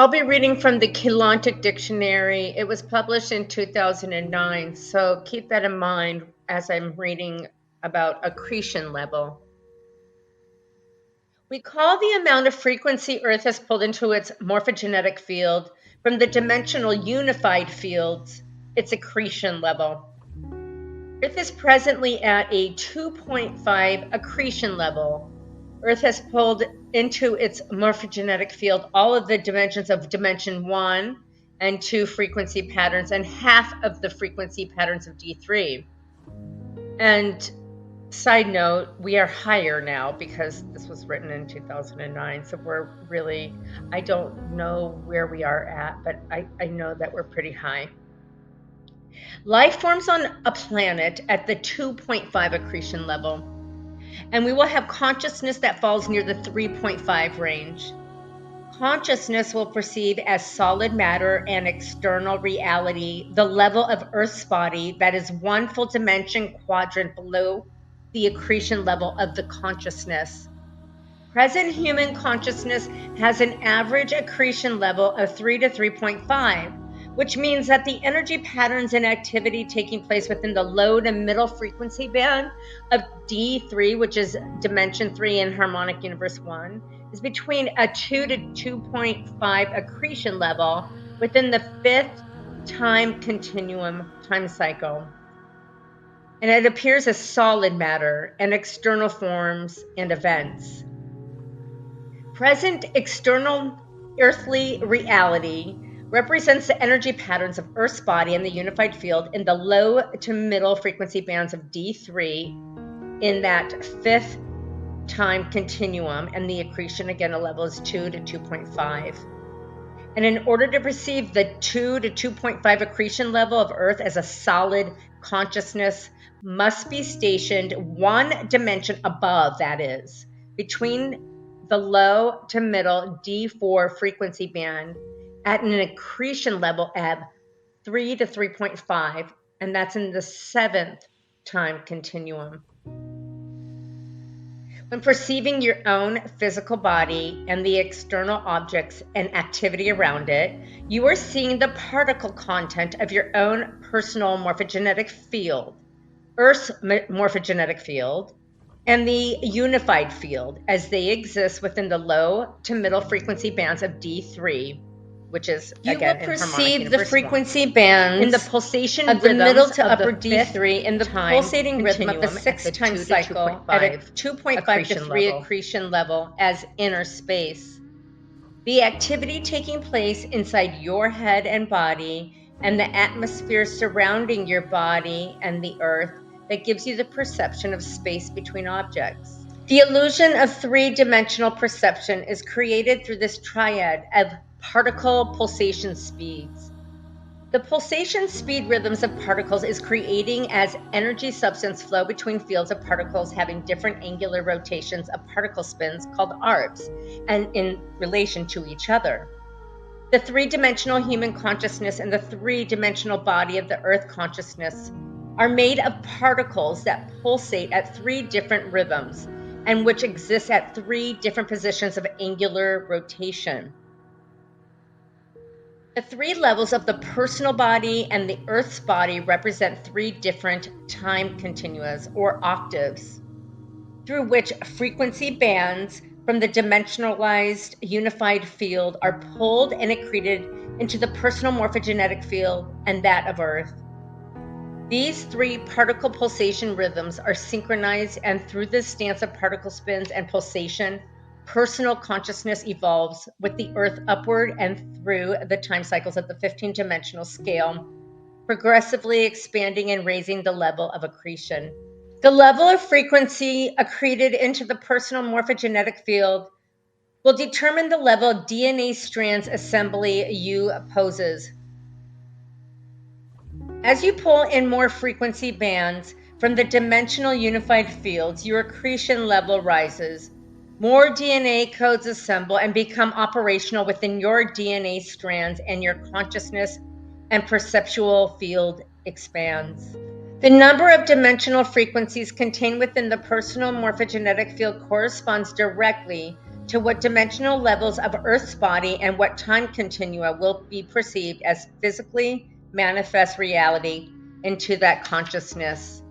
I'll be reading from the Keylontic Dictionary. It was published in 2009, so keep that in mind as I'm reading about accretion level. We call the amount of frequency Earth has pulled into its morphogenetic field from the dimensional unified fields its accretion level. Earth is presently at a 2.5 accretion level. Earth has pulled into its morphogenetic field all of the dimensions of dimension 1 and 2 frequency patterns and half of the frequency patterns of D3. And side note, we are higher now because this was written in 2009. So we're really, I don't know where we are at, but I know that we're pretty high. Life forms on a planet at the 2.5 accretion level, and we will have consciousness that falls near the 3.5 range. Consciousness will perceive as solid matter and external reality the level of Earth's body that is one full dimension quadrant below the accretion level of the consciousness. Present human consciousness has an average accretion level of 3 to 3.5, which means that the energy patterns and activity taking place within the low to middle frequency band of D3, which is dimension 3 in harmonic universe 1, is between a 2 to 2.5 accretion level within the fifth time continuum time cycle. And it appears as solid matter and external forms and events. Present external earthly reality represents the energy patterns of Earth's body and the unified field in the low to middle frequency bands of D3 in that fifth time continuum, and the accretion again a level is 2 to 2.5. And in order to perceive the 2 to 2.5 accretion level of Earth as a solid consciousness must be stationed one dimension above, that is, between the low to middle D4 frequency band at an accretion level of 3 to 3.5, and that's in the seventh time continuum. When perceiving your own physical body and the external objects and activity around it, you are seeing the particle content of your own personal morphogenetic field, Earth's morphogenetic field, and the unified field as they exist within the low to middle frequency bands of D3, which is again you will perceive the frequency bands in the pulsation of the middle to upper D3 in the pulsating rhythm of the sixth time cycle at a 2.5 to 3 accretion level as inner space. The activity taking place inside your head and body and the atmosphere surrounding your body and the earth that gives you the perception of space between objects. The illusion of three-dimensional perception is created through this triad of particle pulsation speeds. The pulsation speed rhythms of particles is creating as energy substance flow between fields of particles having different angular rotations of particle spins called arbs, and in relation to each other. The three-dimensional human consciousness and the three-dimensional body of the earth consciousness are made of particles that pulsate at three different rhythms and which exist at three different positions of angular rotation. The three levels of the personal body and the Earth's body represent three different time continuas or octaves through which frequency bands from the dimensionalized unified field are pulled and accreted into the personal morphogenetic field and that of Earth. These three particle pulsation rhythms are synchronized, and through this dance of particle spins and pulsation, personal consciousness evolves with the Earth upward and through the time cycles of the 15-dimensional scale, progressively expanding and raising the level of accretion. The level of frequency accreted into the personal morphogenetic field will determine the level of DNA strands assembly you poses. As you pull in more frequency bands from the dimensional unified fields, your accretion level rises. More DNA codes assemble and become operational within your DNA strands, and your consciousness and perceptual field expands. The number of dimensional frequencies contained within the personal morphogenetic field corresponds directly to what dimensional levels of Earth's body and what time continua will be perceived as physically manifest reality into that consciousness.